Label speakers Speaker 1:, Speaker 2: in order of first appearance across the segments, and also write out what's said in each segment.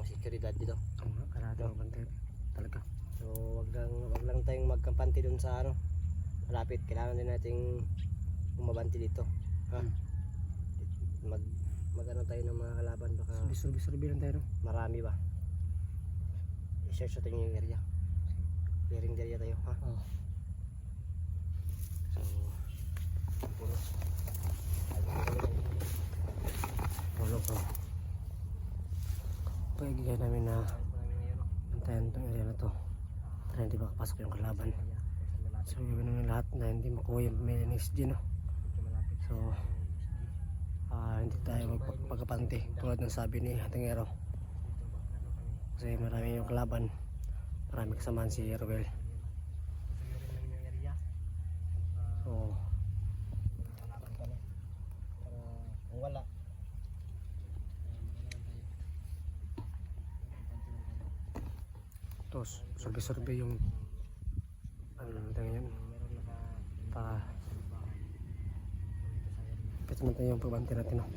Speaker 1: ng seguridad dito.
Speaker 2: Oo nga, kailangan bantay talaga.
Speaker 1: So wag lang tayong magkampante dun sa ano, malapit. Kailangan din nating umabanti dito. Ha? Mag ano tayo ng mga kalaban, baka
Speaker 2: Survey lang tayo, no?
Speaker 1: marami ba. I-search natin yung area. Clearing area tayo, ha?
Speaker 2: Oo.
Speaker 1: So puro
Speaker 2: Wala pa. Pagigay namin na bantayan itong area na to para hindi makapasok yung kalaban. So gawin namin lahat na hindi makuha yung pamilya ng SG, no? So hindi tayo magpagkapante tulad ng sabi ni Tingero, kasi marami yung kalaban, marami kasamaan si Ruel. So
Speaker 1: kung wala
Speaker 2: tapos survey yung ano natin yun para ito natin yung pagbante natin, no?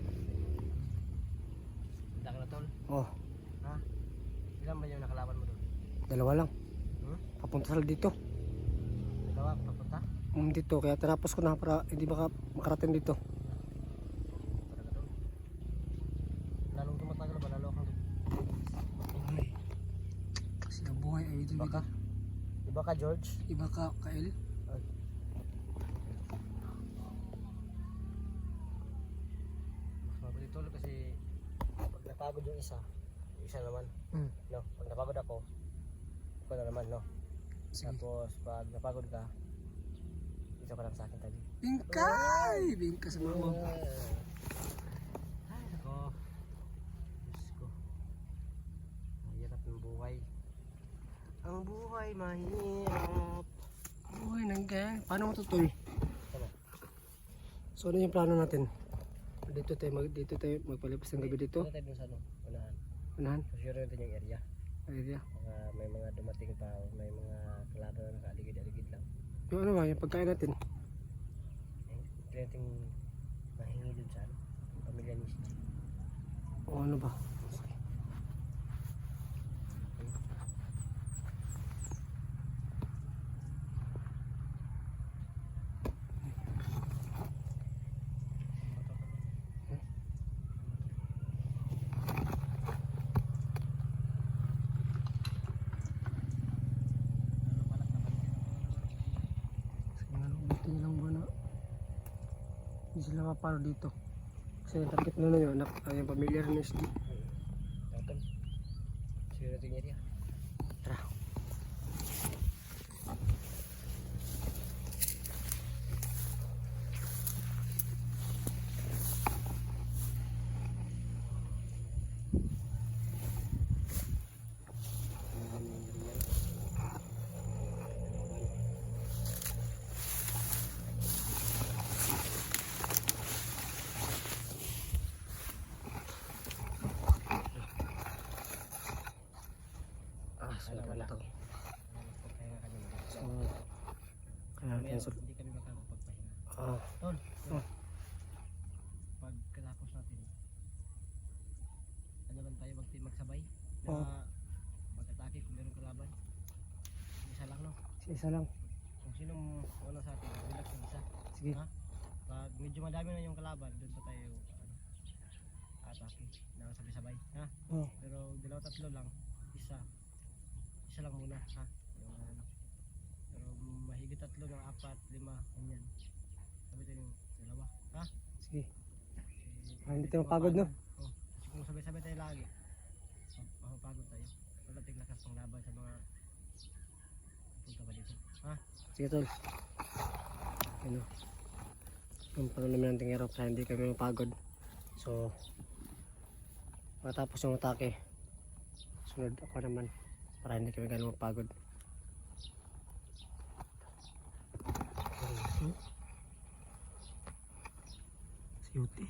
Speaker 1: Daka na tol.
Speaker 2: Oh,
Speaker 1: Ha? Ilan ba yung nakalaban mo doon?
Speaker 2: dalawa lang papunta sila dito.
Speaker 1: Dalawa papunta?
Speaker 2: Dito kaya tinapos ko na para hindi baka makarating dito.
Speaker 1: Talaga tol. Lalong tumatagal ba? Lalo kang
Speaker 2: Kasi ang buhay ay ito
Speaker 1: Baka? Iba ka George?
Speaker 2: iba ka Kael.
Speaker 1: Mas mabuti tol kasi pag napagod yung isa naman. No? Pag napagod ako na naman, no?
Speaker 2: Sige.
Speaker 1: Tapos pag napagod ka, isa ka lang sa akin tabi.
Speaker 2: Bingkay! Bingka sa mama.
Speaker 1: Ay, nako. Diyos ko. Mahirap ng buhay. Ang buhay mahirap.
Speaker 2: Uy, nanggay. Paano matutoy?
Speaker 1: Ano?
Speaker 2: So ano yung plano natin? Dito tayo magpalipas ng gabi dito.
Speaker 1: Dito tayo dun sa ano, unahan.
Speaker 2: Unahan?
Speaker 1: Susure natin yung area.
Speaker 2: Area.
Speaker 1: May mga dumating pa, may mga kalaban na nakaaligid-aligid lang.
Speaker 2: Yung ano ba, yung pagkain natin.
Speaker 1: Kaya natin mahingi dun sa ano, yung pamilya ni SG.
Speaker 2: O ano ba? Buti nilang ba na hindi sila maparo dito. Kasi yung target na yun, yung pamilya rin ng SG.
Speaker 1: Tapos, susure natin yung area.
Speaker 2: Tara. So
Speaker 1: Wala.
Speaker 2: ito.
Speaker 1: Magpapahinga kami.
Speaker 2: So, kaya natin so,
Speaker 1: Hindi kami makakapagpahinga.
Speaker 2: ah,
Speaker 1: Tol,
Speaker 2: Oh.
Speaker 1: pag katapos natin, ano lang tayo magsabay? Na
Speaker 2: Oh.
Speaker 1: mag-atake kung meron kalaban. Isa lang, no?
Speaker 2: isa lang.
Speaker 1: Kung sinong wala sa atin, relax ng isa.
Speaker 2: Sige.
Speaker 1: Ha? Pag medyo madami na yung kalaban, doon pa tayo atake na sabay-sabay. Ha?
Speaker 2: Oh.
Speaker 1: Pero dalawa tatlo lang, isa lang muna. Ha? Yung, ano. Pero mahigit tatlo ng 4, 5, ganyan. Sabi tayo yung dalawa. Ha?
Speaker 2: Sige. Hindi tayo mapagod, no?
Speaker 1: Oh, kasi kung sabay-sabay tayo lagi, mapapagod tayo. Wala tayong lakas pang laban sa mga punta pa dito. Ha?
Speaker 2: Sige tol. Ano? Yung pano namin ng tingero para hindi kami mapagod. So, matapos yung atake, sunod ako naman para hindi kami ganun mapagod. Siyuti.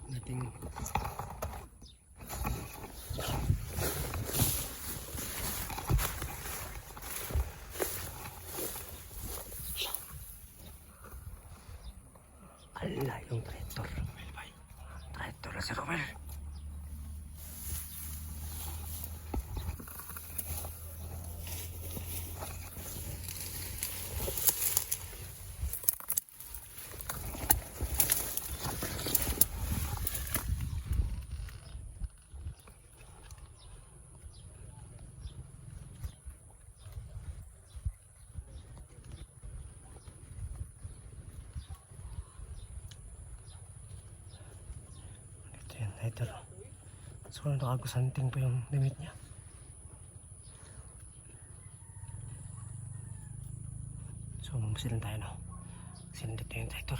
Speaker 2: Nating Wala yung traitor. Traitor na si Romel. Yan, traitor. So, nakagusanting pa yung limit niya. So, mamasilan tayo, no? Sinundik na yung traitor.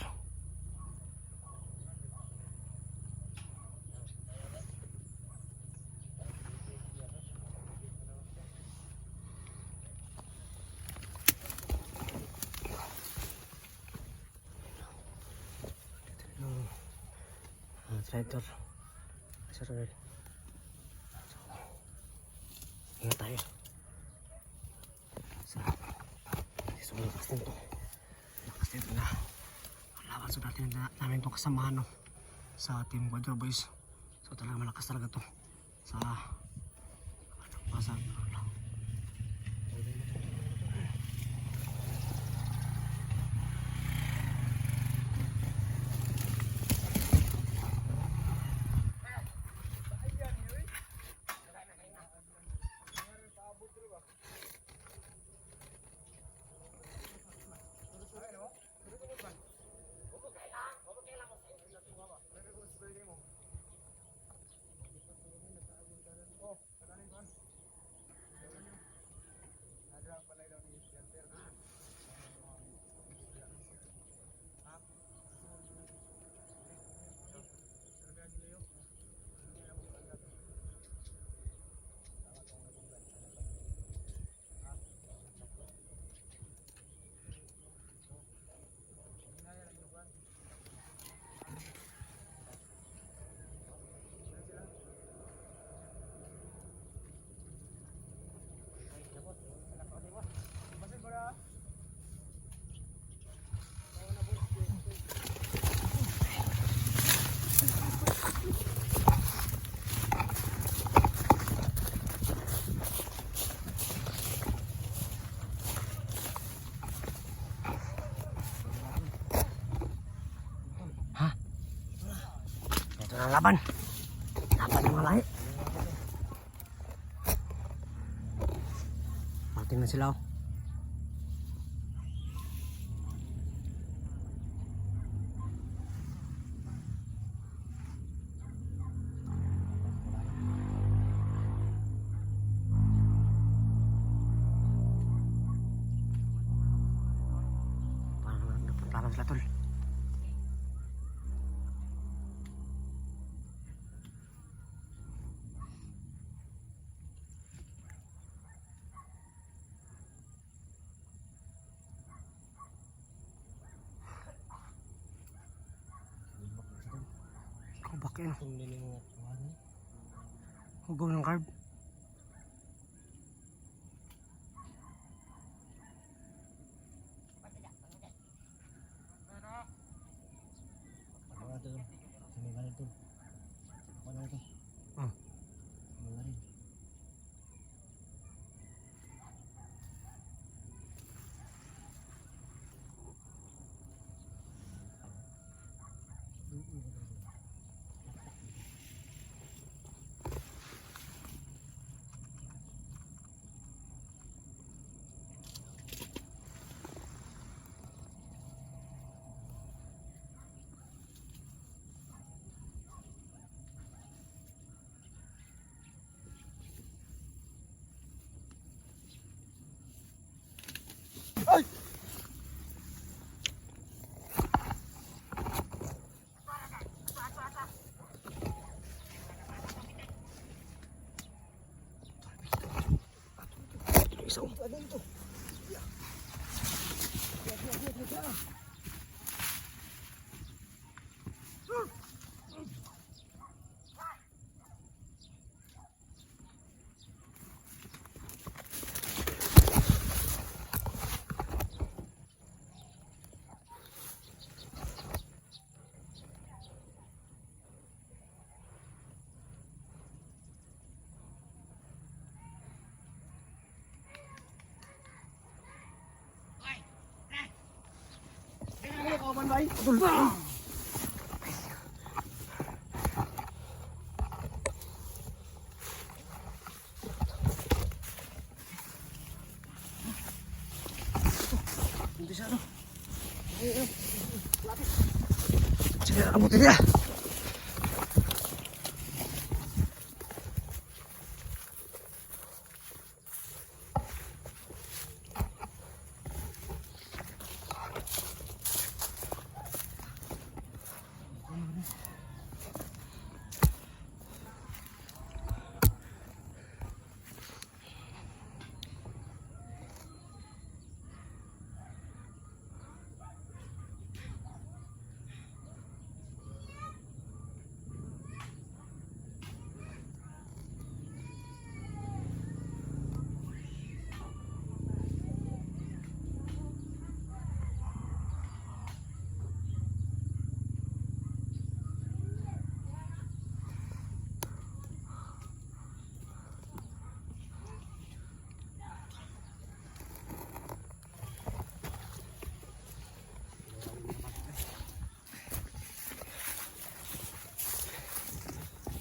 Speaker 2: Ito yung traitor. Sir Romel. So, ingat tayo. So, lakas nito. Lakas nito na. Laban sa dati namin itong kasamahan, no? Sa Team Quadro Boys. So, talaga malakas talaga to. Sa pasag. Ang laban. Laban ng mga lahi. Mating na sila, oh. Parang napunta sila, tol. Bakit ano? Hugaw ng carb. Ay! Isa, oh. Ano ito? Tol. Hindi siya, ano? Sige, abutin niya.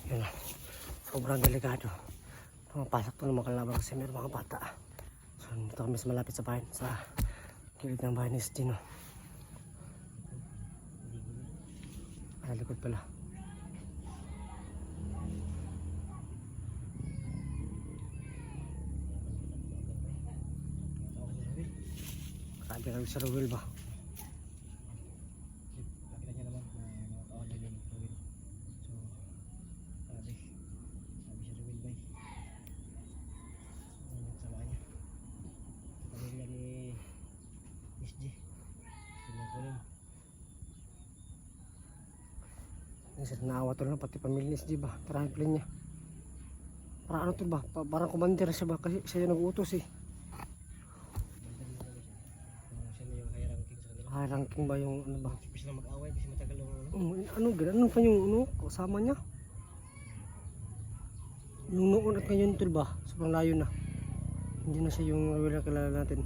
Speaker 2: Yun, sobrang delikado. Pumapasok to ng mga kalaban kasi meron mga bata. So dito kami sa malapit sa bahay, sa gilid ng bahay ni Stino. Ay, likod pala. Grabe kami sa Ruel ba?
Speaker 1: Nakita niya naman na nakakaon din yung Ruel. So, sabi si Ruel bay. Ano nagsama niya? Pamilya ni Miss G. Sinukunin.
Speaker 2: Minsan naawa to na pati pamilya ni ba? Parang plan niya. Parang ano to ba? Parang commander siya ba? Kasi siya yung nag-utos eh.
Speaker 1: Siya na yung high ranking sa kanila.
Speaker 2: High ranking ba yung ano ba?
Speaker 1: Hindi sila mag-away kasi matagal yung ano.
Speaker 2: Ano ganun pa yung ano, kasama niya. Yung noon at ngayon tol ba? Sobrang layo na. Hindi na siya yung wala kilala natin.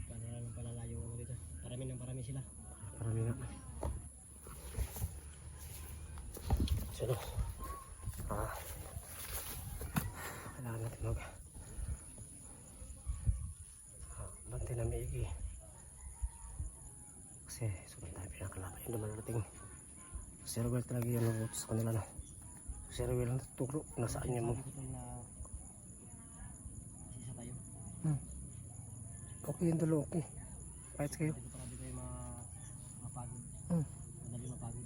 Speaker 1: Paano namin palalayo ako dito? Parami sila.
Speaker 2: Parami nga. So, kailangan natin bantay na maigi. Kasi sobrang tayo pinakalaban yung dumarating. Si Ruel talaga yung nag-utos sa kanila no. Si Ruel ang tuturo nasaan niya mo.
Speaker 1: Sabi ko tol na isa tayo.
Speaker 2: Okay yung dulo, okay. Fights kayo.
Speaker 1: Dito para di kayo mapagod.
Speaker 2: Hmm.
Speaker 1: Madali mapagod.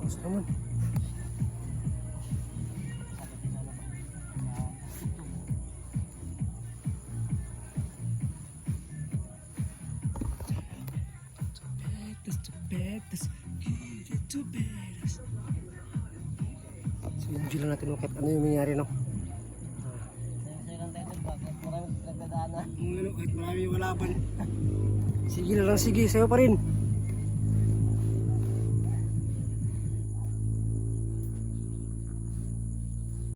Speaker 2: Sa naman. So yung dyan natin no, kahit ano yung nangyari no.
Speaker 1: Saya lang tayo bakit maraming nagdadaanan.
Speaker 2: Kahit marami yung walaban. Sige na lang, sige, sa'yo pa rin.